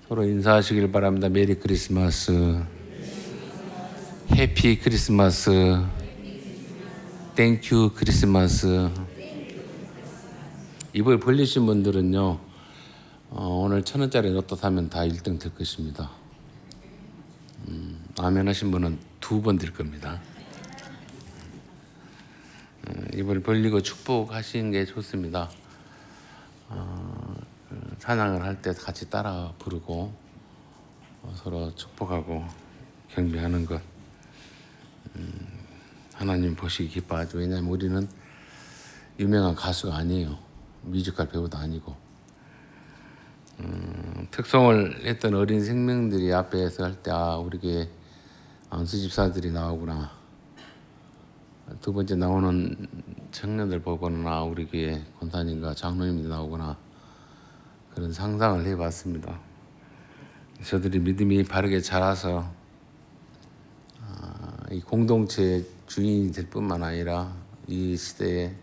서로 인사하시길 바랍니다. 메리 크리스마스, 해피 크리스마스, 땡큐 크리스마스. 입을 벌리신 분들은요, 오늘 1,000원짜리 로또 사면 다 1등 될 것입니다. 아멘 하신 분은 2번 될 겁니다. 입을 벌리고 축복하시는 게 좋습니다. 찬양을 할 때 같이 따라 부르고 서로 축복하고 경배하는 것, 하나님 보시기 기뻐하죠. 왜냐하면 우리는 유명한 가수가 아니에요. 뮤지컬 배우도 아니고. 특송을 했던 어린 생명들이 앞에서 할 때 우리 교회 안수집사들이 나오구나. 두 번째 나오는 청년들 보거나 우리 교회 권사님과 장로님들이 나오거나 그런 상상을 해봤습니다. 저들이 믿음이 바르게 자라서 이 공동체의 주인이 될 뿐만 아니라 이 시대의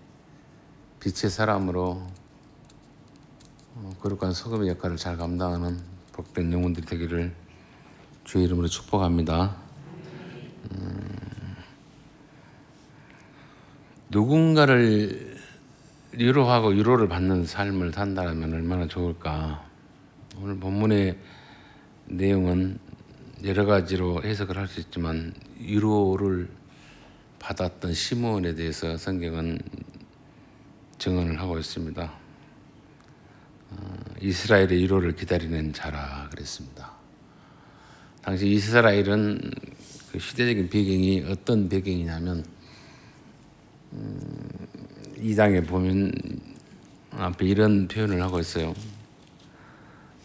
빛의 사람으로 거룩한 소금의 역할을 잘 감당하는 복된 영혼들이 되기를 주의 이름으로 축복합니다. 누군가를 위로하고 위로를 받는 삶을 산다면 얼마나 좋을까. 오늘 본문의 내용은 여러 가지로 해석을 할 수 있지만 위로를 받았던 시므온에 대해서 성경은 증언을 하고 있습니다. 이스라엘의 위로를 기다리는 자라 그랬습니다. 당시 이스라엘은 그 시대적인 배경이 어떤 배경이냐면 2장에 보면 앞에 이런 표현을 하고 있어요.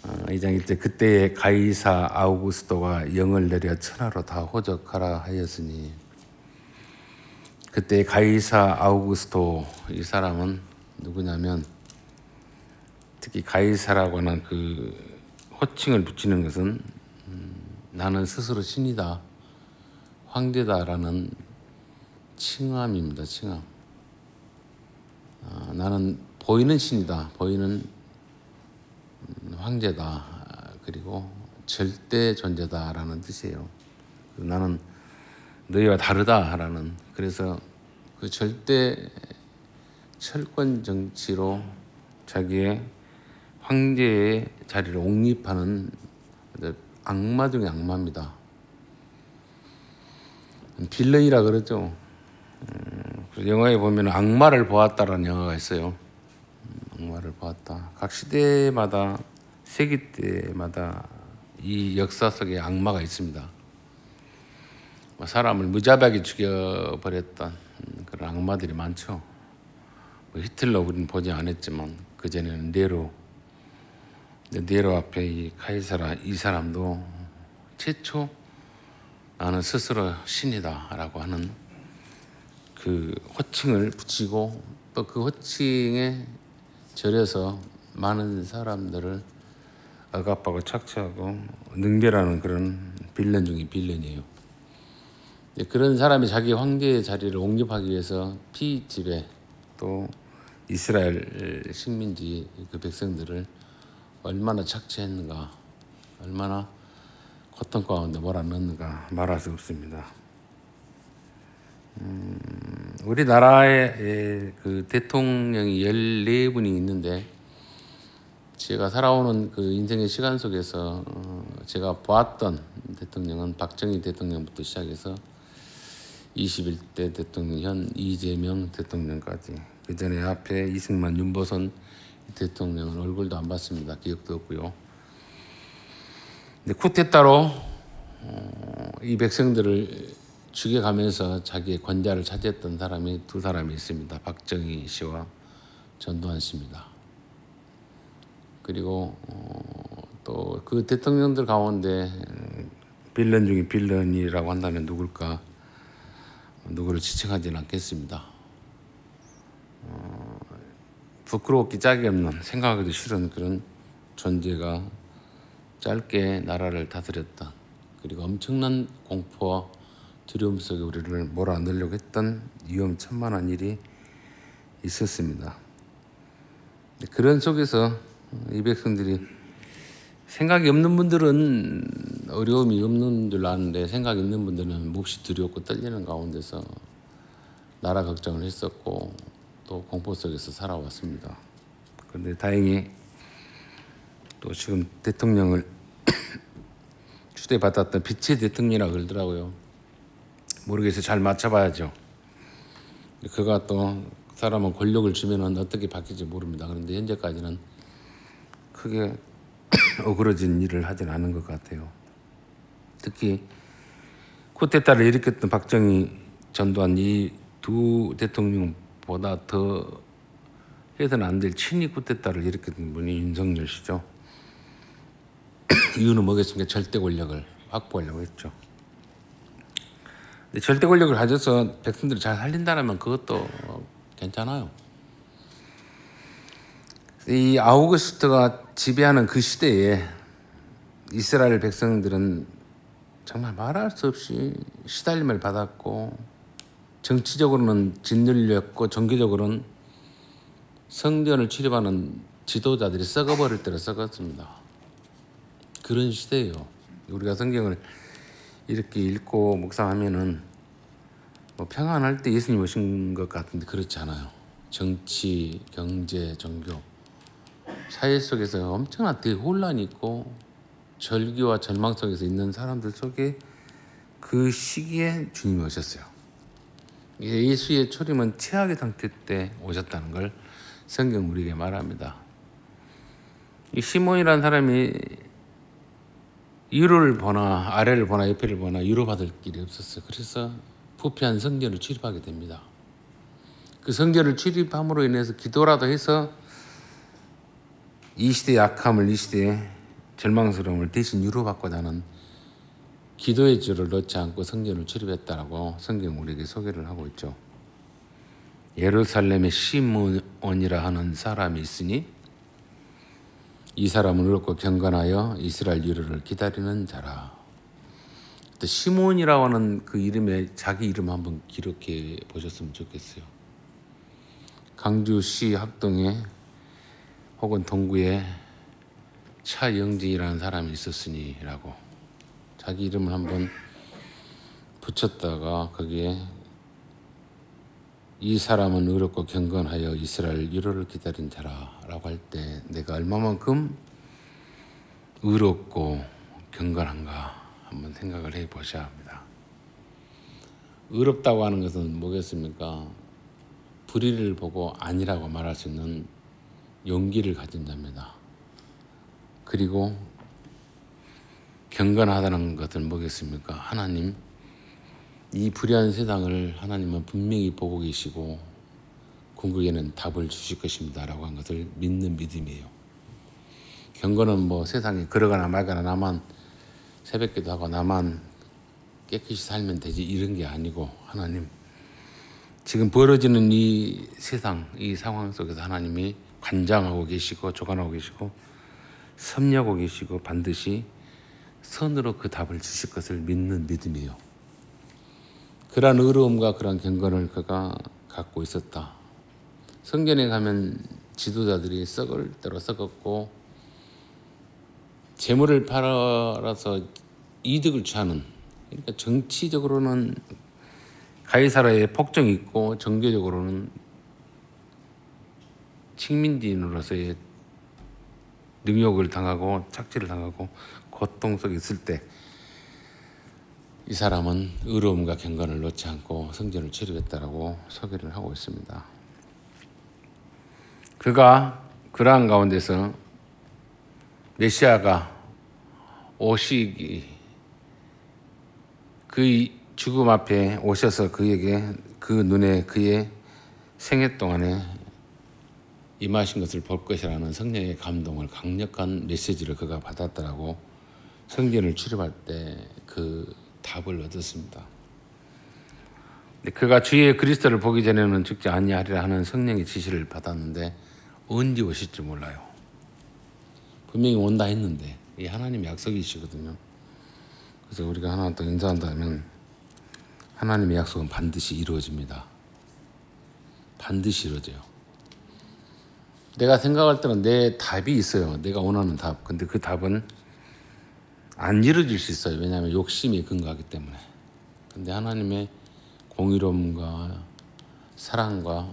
2장 1절 그때에 가이사 아우구스토가 영을 내려 천하로 다 호적하라 하였으니, 그때 가이사 아우구스토 이 사람은 누구냐면, 특히 가이사라고 하는 그 호칭을 붙이는 것은 나는 스스로 신이다, 황제다라는 칭함입니다. 칭함. 나는 보이는 신이다, 보이는 황제다, 그리고 절대 존재다라는 뜻이에요. 나는 너희와 다르다라는, 그래서 그 절대 철권 정치로 자기의 황제의 자리를 옹립하는 악마 중의 악마입니다. 빌런이라 그러죠. 영화에 보면 악마를 보았다라는 영화가 있어요. 악마를 보았다. 각 시대마다, 세기 때마다 이 역사 속에 악마가 있습니다. 사람을 무자비하게 죽여버렸던 그런 악마들이 많죠. 히틀러 우리는 보지 않았지만 그전에는 네로 앞에 이 카이사라 이 사람도 최초 나는 스스로 신이다라고 하는 그 호칭을 붙이고 또 그 호칭에 절여서 많은 사람들을 억압하고 착취하고 능멸하는 그런 빌런 중에 빌런이에요. 그런 사람이 자기 황제의 자리를 옹립하기 위해서 피지배, 또 이스라엘 식민지 그 백성들을 얼마나 착취했는가, 얼마나 고통 가운데 몰아넣는가 말할 수 없습니다. 우리나라에 그 대통령이 14분이 있는데, 제가 살아오는 그 인생의 시간 속에서 제가 보았던 대통령은 박정희 대통령부터 시작해서 21대 대통령 현 이재명 대통령까지, 그 전에 앞에 이승만, 윤보선 대통령은 얼굴도 안 봤습니다. 기억도 없고요. 근데 쿠데타로 이 백성들을 죽여가면서 자기의 권좌를 차지했던 사람이 2사람이 있습니다. 박정희 씨와 전두환 씨입니다. 그리고 또 그 대통령들 가운데 빌런 중에 빌런이라고 한다면 누굴까? 누구를 지칭하지는 않겠습니다. 부끄럽기 짝이 없는, 생각하기도 싫은 그런 존재가 짧게 나라를 다스렸다. 그리고 엄청난 공포와 두려움 속에 우리를 몰아넣으려고 했던 위험천만한 일이 있었습니다. 그런 속에서 이 백성들이 생각이 없는 분들은 어려움이 없는 줄 아는데 생각이 있는 분들은 몹시 두렵고 떨리는 가운데서 나라 걱정을 했었고 또 공포 속에서 살아왔습니다. 그런데 다행히 또 지금 대통령을 추대받았던 빛의 대통령이라고 그러더라고요. 모르겠어요. 잘 맞춰봐야죠. 그가 또 사람은 권력을 주면은 어떻게 바뀔지 모릅니다. 그런데 현재까지는 크게 어그러진 일을 하진 않은 것 같아요. 특히 쿠데타를 일으켰던 박정희, 전두환 이 두 대통령보다 더 해서는 안 될 친위 쿠데타를 일으켰던 분이 윤석열 씨죠. 이유는 뭐겠습니까? 절대 권력을 확보하려고 했죠. 근데 절대 권력을 가져서 백성들을 잘 살린다면 그것도 괜찮아요. 이 아우구스트가 지배하는 그 시대에 이스라엘 백성들은 정말 말할 수 없이 시달림을 받았고 정치적으로는 짓눌렸고 종교적으로는 성전을 출입하는 지도자들이 썩어버릴 대로 썩었습니다. 그런 시대예요. 우리가 성경을 이렇게 읽고 묵상하면은 뭐 평안할 때 예수님 오신 것 같은데 그렇지 않아요. 정치, 경제, 종교 사회 속에서 엄청난 대혼란이 있고 절규와 절망 속에서 있는 사람들 속에 그 시기에 주님이 오셨어요. 예수의 초림은 최악의 상태 때 오셨다는 걸 성경 우리에게 말합니다. 이 시몬이라는 사람이 위로를 보나 아래를 보나 옆에를 보나 위로받을 길이 없었어요. 그래서 부패한 성전을 출입하게 됩니다. 그 성전을 출입함으로 인해서 기도라도 해서 이 시대의 악함을, 이 시대의 절망스러움을 대신 위로받고자 하는 기도의 줄을 넣지 않고 성전을 출입했다라고 성경 우리에게 소개를 하고 있죠. 예루살렘에 시므온이라 하는 사람이 있으니 이 사람은 의롭고 경건하여 이스라엘 위로를 기다리는 자라. 시몬이라고 하는 그 이름에 자기 이름 한번 기록해 보셨으면 좋겠어요. 강주시 학동에 혹은 동구에 차영진이라는 사람이 있었으니라고 자기 이름을 한번 붙였다가 거기에 이 사람은 의롭고 경건하여 이스라엘 위로를 기다린 자라라고 할 때 내가 얼마만큼 의롭고 경건한가 한번 생각을 해보셔야 합니다. 의롭다고 하는 것은 뭐겠습니까? 불의를 보고 아니라고 말할 수 있는 용기를 가진 자입니다. 그리고 경건하다는 것은 뭐겠습니까? 하나님, 이 불의한 세상을 하나님은 분명히 보고 계시고 궁극에는 답을 주실 것입니다 라고 한 것을 믿는 믿음이에요. 경건은 뭐 세상에 그러거나 말거나 나만 새벽기도 하고 나만 깨끗이 살면 되지 이런 게 아니고 하나님, 지금 벌어지는 이 세상, 이 상황 속에서 하나님이 관장하고 계시고 조관하고 계시고 섭리하고 계시고 반드시 선으로 그 답을 주실 것을 믿는 믿음이에요. 그러한 의로움과 그러한 경건을 그가 갖고 있었다. 성전에 가면 지도자들이 썩을 대로 썩었고 재물을 팔아서 이득을 취하는, 그러니까 정치적으로는 가이사라의 폭정이 있고 종교적으로는 식민지인으로서의 능욕을 당하고 착취를 당하고 고통 속에 있을 때 이 사람은 의로움과 경건을 놓지 않고 성전을 출입했다라고 소개를 하고 있습니다. 그가 그러한 가운데서 메시아가 오시기, 그 죽음 앞에 오셔서 그에게 그 눈에 그의 생애 동안에 임하신 것을 볼 것이라는 성령의 감동을, 강력한 메시지를 그가 받았다라고 성전을 출입할 때 그 답을 얻었습니다. 그가 주의 그리스도를 보기 전에는 죽지 아니하리라 하는 성령의 지시를 받았는데 언제 오실지 몰라요. 분명히 온다 했는데 이 하나님의 약속이시거든요. 그래서 우리가 하나 더 인사한다면 하나님의 약속은 반드시 이루어집니다. 반드시 이루어져요. 내가 생각할 때는 내 답이 있어요. 내가 원하는 답. 근데 그 답은 안 이루어질 수 있어요. 왜냐하면 욕심에 근거하기 때문에. 근데 하나님의 공의로움과 사랑과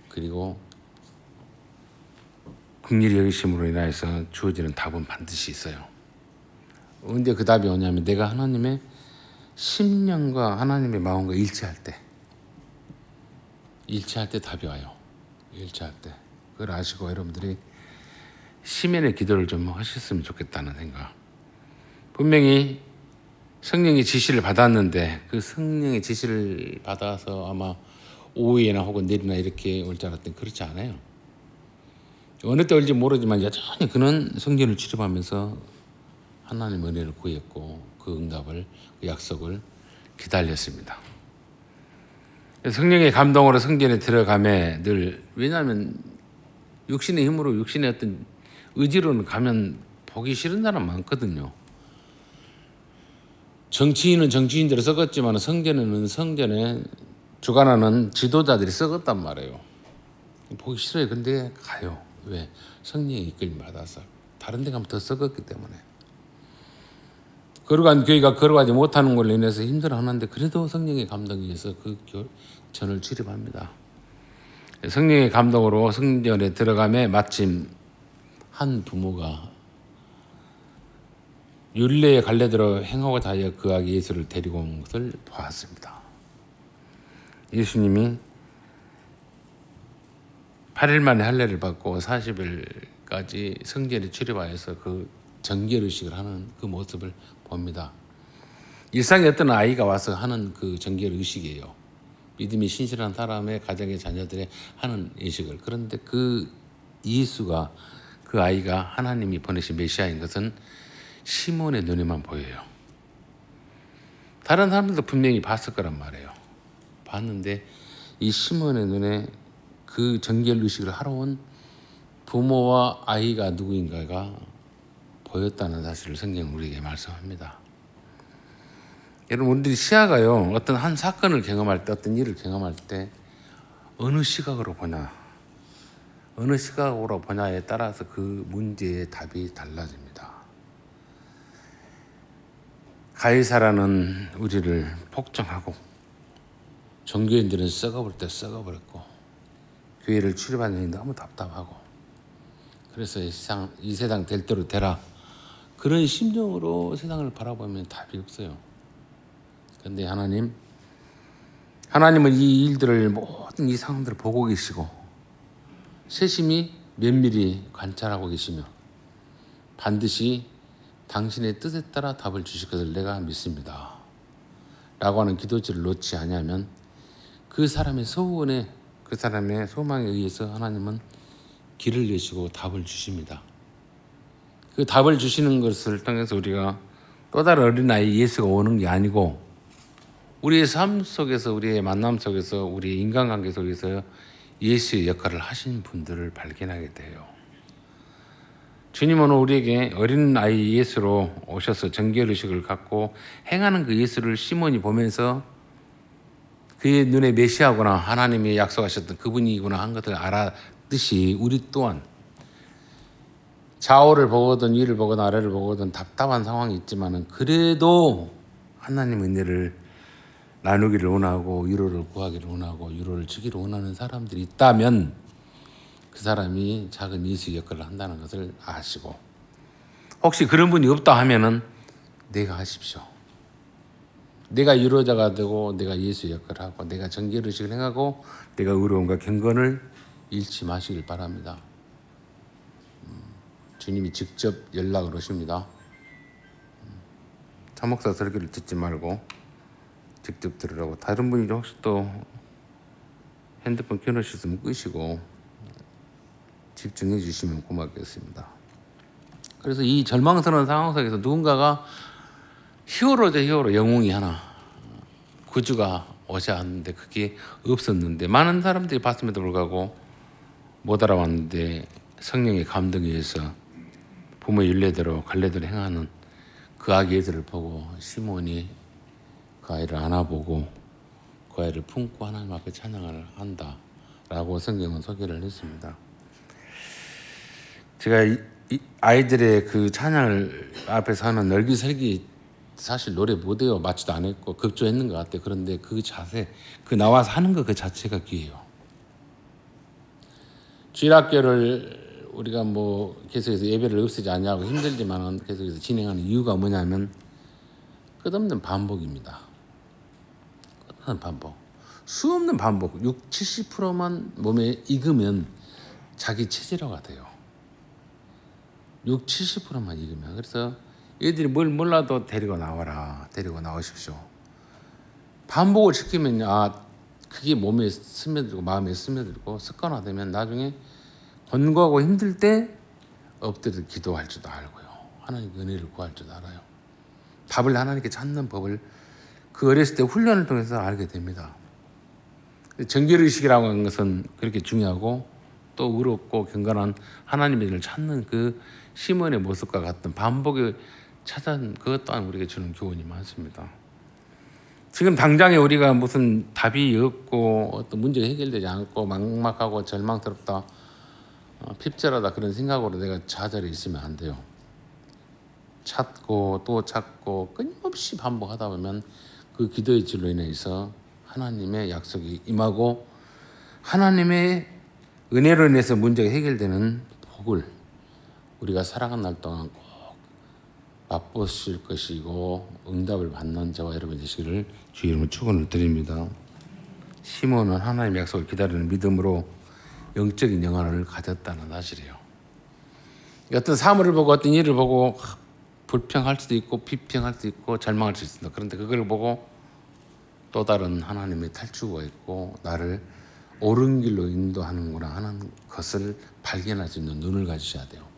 그리고 긍휼히 여기심으로 인하여서 주어지는 답은 반드시 있어요. 근데 그 답이 뭐냐면 내가 하나님의 심령과 하나님의 마음과 일치할 때 답이 와요. 일치할 때. 그걸 아시고 여러분들이 시면의 기도를 좀 하셨으면 좋겠다는 생각. 분명히 성령의 지시를 받았는데 그 성령의 지시를 받아서 아마 오후에나 혹은 내일이나 이렇게 올 줄 알았더니 그렇지 않아요. 어느 때 올지 모르지만 여전히 그는 성전을 출입하면서 하나님 은혜를 구했고 그 응답을, 그 약속을 기다렸습니다. 성령의 감동으로 성전에 들어가매 늘, 왜냐하면 육신의 힘으로 육신의 어떤 의지로는 가면 보기 싫은 사람 많거든요. 정치인은 정치인대로 썩었지만 성전에는 성전에 주관하는 지도자들이 썩었단 말이에요. 보기 싫어요. 근데 가요. 왜? 성령의 이끌림 받아서. 다른 데 가면 더 썩었기 때문에. 거룩한 교회가 걸어가지 못하는 걸로 인해서 힘들어하는데 그래도 성령의 감동에 의해서 그 전을 출입합니다. 성령의 감동으로 성전에 들어가매 마침 한 부모가 율례의 갈래대로 행하고 다하여 그 아기 예수를 데리고 온 것을 보았습니다. 예수님이 8일 만에 할례를 받고 40일까지 성전에 출입하여서 그 정결의식을 하는 그 모습을 봅니다. 일상에 어떤 아이가 와서 하는 그 정결의식이에요. 믿음이 신실한 사람의 가정의 자녀들의 하는 의식을. 그런데 그 예수가, 그 아이가 하나님이 보내신 메시아인 것은 시몬의 눈에만 보여요. 다른 사람들도 분명히 봤을 거란 말이에요. 봤는데 이 시몬의 눈에 그 정결의식을 하러 온 부모와 아이가 누구인가가 보였다는 사실을 성경은 우리에게 말씀합니다. 여러분, 우리들이 시야가요, 어떤 한 사건을 경험할 때, 어떤 일을 경험할 때 어느 시각으로 보냐, 어느 시각으로 보냐에 따라서 그 문제의 답이 달라집니다. 가이사라는 우리를 폭정하고 종교인들은 썩어버릴 때 썩어버렸고 교회를 출입하는 일이 너무 답답하고 그래서 이 세상 될 대로 되라, 그런 심정으로 세상을 바라보면 답이 없어요. 그런데 하나님은 이 일들을, 모든 이 상황들을 보고 계시고 세심히 면밀히 관찰하고 계시며 반드시 당신의 뜻에 따라 답을 주실 것을 내가 믿습니다 라고 하는 기도지를 놓지 않으면 그 사람의 소원에, 그 사람의 소망에 의해서 하나님은 길을 여시고 답을 주십니다. 그 답을 주시는 것을 통해서 우리가 또 다른 어린아이 예수가 오는 게 아니고 우리의 삶 속에서, 우리의 만남 속에서, 우리의 인간관계 속에서 예수의 역할을 하신 분들을 발견하게 돼요. 주님은 우리에게 어린아이 예수로 오셔서 정결의식을 갖고 행하는 그 예수를 시몬이 보면서 그의 눈에 메시아구나, 하나님이 약속하셨던 그분이구나 한 것을 알았듯이 우리 또한 좌우를 보거든 위를 보거든 아래를 보거든 답답한 상황이 있지만은 그래도 하나님의 은혜를 나누기를 원하고 위로를 구하기를 원하고 위로를 주기를 원하는 사람들이 있다면 그 사람이 작은 예수 역할을 한다는 것을 아시고, 혹시 그런 분이 없다 하면은 내가 하십시오. 내가 위로자가 되고 내가 예수 역할을 하고 내가 정결의식을 행하고 내가 의로움과 경건을 잃지 마시길 바랍니다. 주님이 직접 연락을 오십니다. 차목사 설교를 듣지 말고 직접 들으라고. 다른 분이 혹시 또 핸드폰 켜놓으셨으면 끄시고 집중해 주시면 고맙겠습니다. 그래서 이 절망스러운 상황 속에서 누군가가 히어로죠, 히어로. 영웅이 하나, 구주가 오셔야 하는데 그게 없었는데 많은 사람들이 봤음에도 불구하고 못 알아왔는데 성령의 감동에 의해서 부모의 율례대로 갈래대로 행하는 그 아기 애들을 보고 시몬이 그 아이를 안아보고 그 아이를 품고 하나님 앞에 찬양을 한다라고 성경은 소개를 했습니다. 제가 아이들의 그 찬양을 앞에서 하는 널기설기 사실 노래 못해요. 맞지도 않았고 급조했는 것 같아요. 그런데 그 자세, 그 나와서 하는 거 그 자체가 귀해요. 주일학교를 우리가 뭐 계속해서 예배를 없애지 않냐고 힘들지만 계속해서 진행하는 이유가 뭐냐면 끝없는 반복입니다. 끝없는 반복. 수없는 반복. 70%만 몸에 익으면 자기 체질화가 돼요. 70%만 익으면. 그래서 얘들이 뭘 몰라도 데리고 나와라. 데리고 나오십시오. 반복을 시키면 그게 몸에 스며들고 마음에 스며들고 습관화되면 나중에 권고하고 힘들 때 엎드려 기도할 줄도 알고요. 하나님 은혜를 구할 줄도 알아요. 답을 하나님께 찾는 법을 그 어렸을 때 훈련을 통해서 알게 됩니다. 정결의식이라고 하는 것은 그렇게 중요하고 또 의롭고 경건한 하나님의 일을 찾는 그 시몬의 모습과 같은 반복의 찾은 그것 또한 우리에게 주는 교훈이 많습니다. 지금 당장에 우리가 무슨 답이 없고 어떤 문제가 해결되지 않고 막막하고 절망스럽다, 핍절하다 그런 생각으로 내가 좌절해 있으면 안 돼요. 찾고 또 찾고 끊임없이 반복하다 보면 그 기도의 질로 인해서 하나님의 약속이 임하고 하나님의 은혜로 인해서 문제가 해결되는 복을 우리가 살아간 날 동안 꼭 맛보실 것이고 응답을 받는 저와 여러분 되시기를 주 이름으로 축원을 드립니다. 시몬은 하나님의 약속을 기다리는 믿음으로 영적인 영안을 가졌다는 사실이에요. 어떤 사물을 보고 어떤 일을 보고 불평할 수도 있고 비평할 수도 있고 절망할 수 있습니다. 그런데 그걸 보고 또 다른 하나님의 탈출구가 있고 나를 옳은 길로 인도하는구나 하는 것을 발견할 수 있는 눈을 가지셔야 돼요.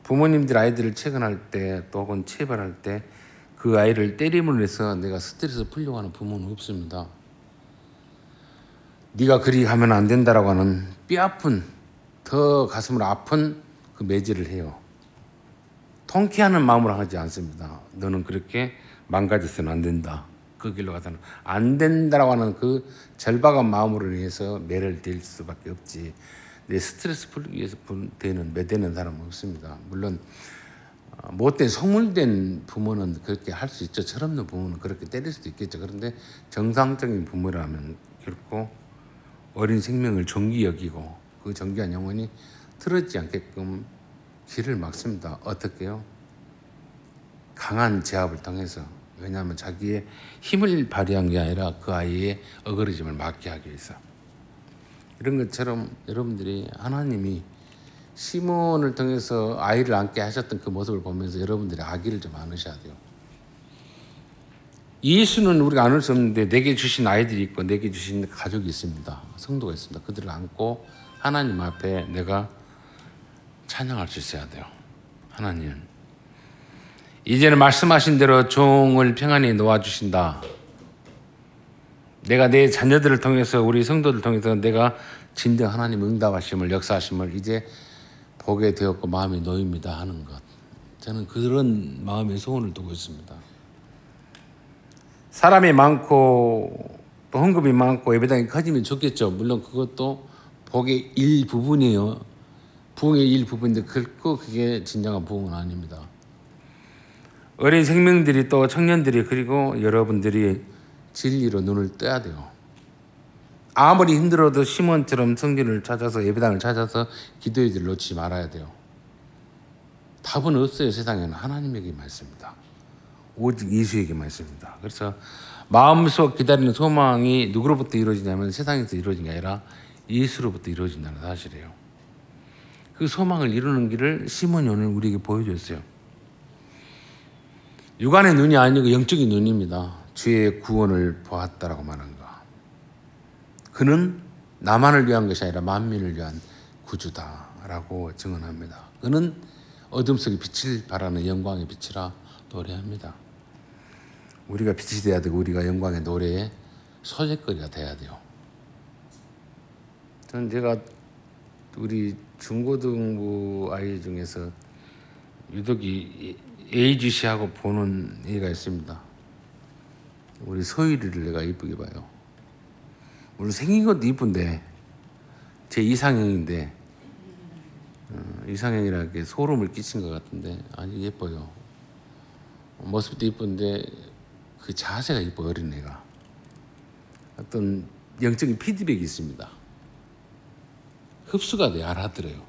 부모님들 아이들을 체근할 때 또 혹은 체벌할 때 그 아이를 때림으로 해서 내가 스트레스 풀려고 하는 부모는 없습니다. 네가 그리 하면 안 된다라고 하는 뼈아픈 더 가슴을 아픈 그 매질을 해요. 통쾌하는 마음으로 하지 않습니다. 너는 그렇게 망가져서는 안 된다. 그 길로 가서는 안 된다라고 하는 그 절박한 마음으로 인해서 매를 댈 수밖에 없지. 내 스트레스 풀기 위해서 매대는 사람은 없습니다. 물론 못된 소물된 부모는 그렇게 할 수 있죠. 철없는 부모는 그렇게 때릴 수도 있겠죠. 그런데 정상적인 부모라면 결코 어린 생명을 존귀 여기고 그 존귀한 영혼이 틀어지지 않게끔 길을 막습니다. 어떻게요? 강한 제압을 통해서. 왜냐하면 자기의 힘을 발휘한 게 아니라 그 아이의 어그러짐을 막게 하기 위해서. 이런 것처럼 여러분들이 하나님이 시몬을 통해서 아이를 안게 하셨던 그 모습을 보면서 여러분들이 아기를 좀 안으셔야 돼요. 예수는 우리가 안을 수 없는데 내게 주신 아이들이 있고 내게 주신 가족이 있습니다. 성도가 있습니다. 그들을 안고 하나님 앞에 내가 찬양할 수 있어야 돼요. 하나님, 이제는 말씀하신 대로 종을 평안히 놓아주신다. 내가 내 자녀들을 통해서 우리 성도들을 통해서 내가 진정 하나님 응답하심을 역사하심을 이제 보게 되었고 마음이 놓입니다 하는 것. 저는 그런 마음의 소원을 두고 있습니다. 사람이 많고 또 헌금이 많고 예배당이 커지면 좋겠죠. 물론 그것도 복의 일부분이에요. 부흥의 일부분인데 결코 그게 진정한 부흥은 아닙니다. 어린 생명들이 또 청년들이 그리고 여러분들이 진리로 눈을 떠야 돼요. 아무리 힘들어도 시몬처럼 성전을 찾아서 예배당을 찾아서 기도의 길을 놓지 말아야 돼요. 답은 없어요. 세상에는 하나님에게만 있습니다. 오직 예수에게만 있습니다. 그래서 마음속 기다리는 소망이 누구로부터 이루어지냐면 세상에서 이루어진 게 아니라 예수로부터 이루어진다는 사실이에요. 그 소망을 이루는 길을 시몬이 오늘 우리에게 보여줬어요. 육안의 눈이 아니고 영적인 눈입니다. 주의 구원을 보았다라고 말한 거. 그는 나만을 위한 것이 아니라 만민을 위한 구주다라고 증언합니다. 그는 어둠 속에 빛을 발하는 영광의 빛이라 노래합니다. 우리가 빛이 돼야 되고 우리가 영광의 노래의 소재거리가 돼야 돼요. 저는 제가 우리 중고등부 아이 중에서 유독 예의주시하고 보는 애가 있습니다. 우리 소율이를 내가 이쁘게 봐요. 물론 생긴 것도 이쁜데 제 이상형인데 이상형이라는 게 소름을 끼친 것 같은데 아주 예뻐요. 모습도 예쁜데 그 자세가 예뻐요. 어린애가. 어떤 영적인 피드백이 있습니다. 흡수가 돼요. 알아들어요.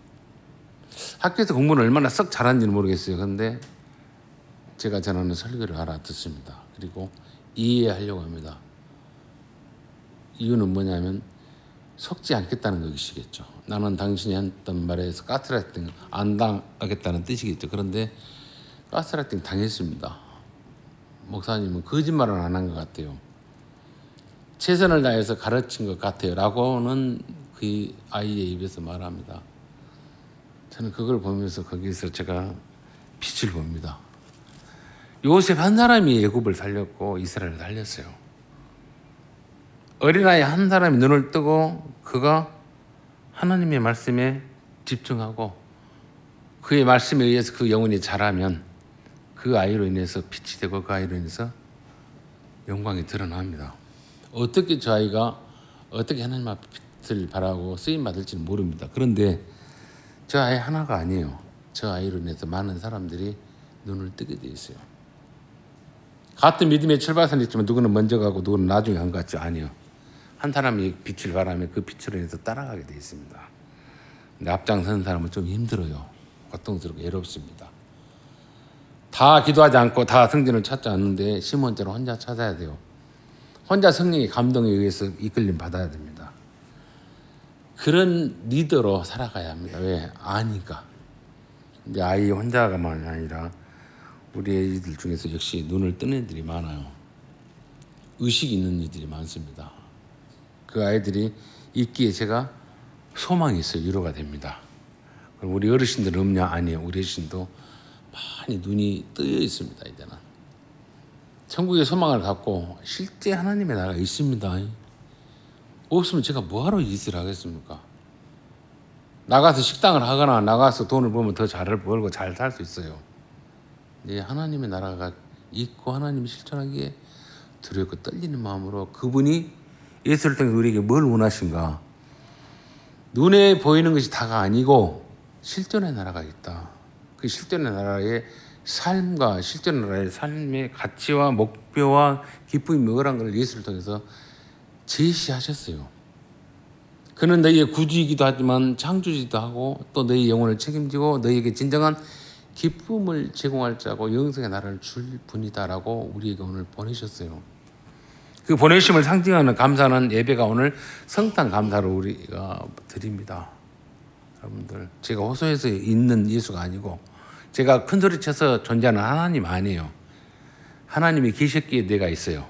학교에서 공부를 얼마나 썩 잘하는지는 모르겠어요. 그런데 제가 전하는 설교를 알아듣습니다. 그리고 이해하려고 합니다. 이유는 뭐냐면 속지 않겠다는 것이겠죠. 나는 당신이 했던 말에서 가스라이팅 안 당하겠다는 뜻이겠죠. 그런데 가스라이팅 당했습니다. 목사님은 거짓말은 안 한 것 같아요. 최선을 다해서 가르친 것 같아요. 라고는 그 아이의 입에서 말합니다. 저는 그걸 보면서 거기서 제가 빛을 봅니다. 요셉 한 사람이 애굽을 살렸고 이스라엘을 살렸어요. 어린아이 한 사람이 눈을 뜨고 그가 하나님의 말씀에 집중하고 그의 말씀에 의해서 그 영혼이 자라면 그 아이로 인해서 빛이 되고 그 아이로 인해서 영광이 드러납니다. 어떻게 저 아이가 어떻게 하나님 앞에 빛을 발하고 쓰임 받을지는 모릅니다. 그런데 저 아이 하나가 아니에요. 저 아이로 인해서 많은 사람들이 눈을 뜨게 돼 있어요. 같은 믿음의 출발선이 있지만 누구는 먼저 가고 누구는 나중에 간 것 같죠? 아니요. 한 사람이 빛을 발하면 그 빛으로 인해서 따라가게 돼 있습니다. 근데 앞장서는 사람은 좀 힘들어요. 고통스럽고 외롭습니다. 다 기도하지 않고 다 성전을 찾지 않는데 시몬처럼 혼자 찾아야 돼요. 혼자 성령의 감동에 의해서 이끌림 받아야 됩니다. 그런 리더로 살아가야 합니다. 왜? 아니까. 근데 아이 혼자가만 아니라 우리 애들 중에서 역시 눈을 뜨는 애들이 많아요. 의식이 있는 이들이 많습니다. 그 아이들이 있기에 제가 소망이 있어요. 위로가 됩니다. 그럼 우리 어르신들은 없냐? 아니에요. 우리 어르신도 많이 눈이 뜨여 있습니다. 이제는. 천국의 소망을 갖고 실제 하나님의 나라가 있습니다. 없으면 제가 뭐하러 이 짓을 하겠습니까? 나가서 식당을 하거나 나가서 돈을 벌면 더 잘 벌고 잘 살 수 있어요. 하나님의 나라가 있고 하나님이 실천하기에 두렵고 떨리는 마음으로 그분이 예수를 통해 우리에게 뭘 원하신가? 눈에 보이는 것이 다가 아니고 실존의 나라가 있다. 그 실존의 나라의 삶과 실존의 나라의 삶의 가치와 목표와 기쁨이 뭐란 걸 예수를 통해서 제시하셨어요. 그는 너희의 구주이기도 하지만 창조주이기도 하고 또 너희 영혼을 책임지고 너희에게 진정한 기쁨을 제공할 자고 영생의 나라를 줄 분이다라고 우리에게 오늘 보내셨어요. 그 보내심을 상징하는 감사는 예배가 오늘 성탄 감사로 우리가 드립니다. 여러분들, 제가 호소해서 있는 예수가 아니고 제가 큰 소리 쳐서 존재하는 하나님 아니에요. 하나님이 계셨기에 내가 있어요.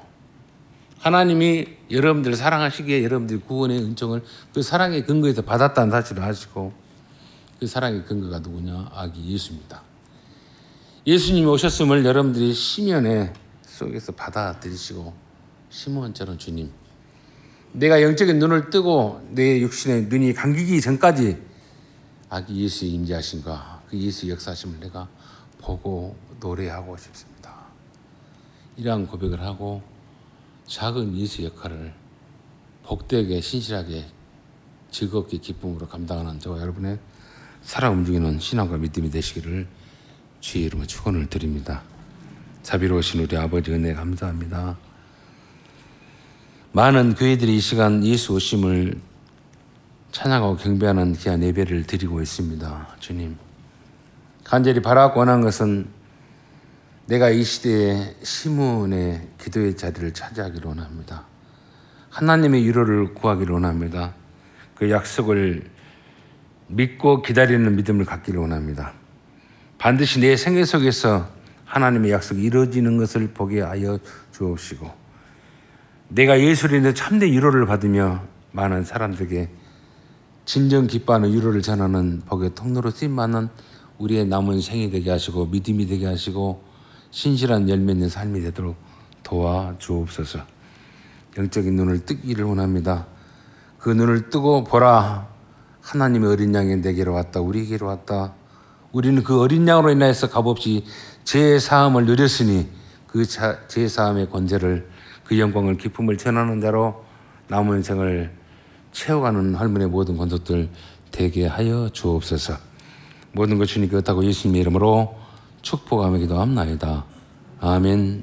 하나님이 여러분들을 사랑하시기에 여러분들이 구원의 은총을 그 사랑의 근거에서 받았다는 사실을 아시고 그 사랑의 근거가 누구냐? 아기 예수입니다. 예수님이 오셨음을 여러분들이 심연의 속에서 받아들이시고 시몬처럼 주님, 내가 영적인 눈을 뜨고 내 육신의 눈이 감기기 전까지 아기 예수의 임재하심과 그 예수의 역사하심을 내가 보고 노래하고 싶습니다. 이러한 고백을 하고 작은 예수 역할을 복되게 신실하게 즐겁게 기쁨으로 감당하는 저와 여러분의 살아 움직이는 신앙과 믿음이 되시기를 주의 이름으로 축원을 드립니다. 자비로우신 우리 아버지 은혜 감사합니다. 많은 교회들이 이 시간 예수 오심을 찬양하고 경배하는 귀한 예배를 드리고 있습니다. 주님, 간절히 바라고 원한 것은 내가 이 시대에 시몬의 기도의 자리를 차지하기를 원합니다. 하나님의 위로를 구하기를 원합니다. 그 약속을 믿고 기다리는 믿음을 갖기를 원합니다. 반드시 내 생애 속에서 하나님의 약속이 이루어지는 것을 보게 하여 주옵시고 내가 예수로 인해 참된 위로를 받으며 많은 사람들에게 진정 기뻐하는 위로를 전하는 복의 통로로 쓰임받는 우리의 남은 생이 되게 하시고 믿음이 되게 하시고 신실한 열매 있는 삶이 되도록 도와주옵소서. 영적인 눈을 뜨기를 원합니다. 그 눈을 뜨고 보라, 하나님의 어린 양이 내게로 왔다. 우리에게로 왔다. 우리는 그 어린 양으로 인하여서 값없이 죄의 사함을 누렸으니 그 죄의 사함의 권세를 그 영광을 기쁨을 전하는 대로 남은 생을 채워가는 할머니의 모든 권속들 되게 하여 주옵소서. 모든 것 주님께 의탁하고 예수님의 이름으로 축복하며 기도합나이다. 아멘.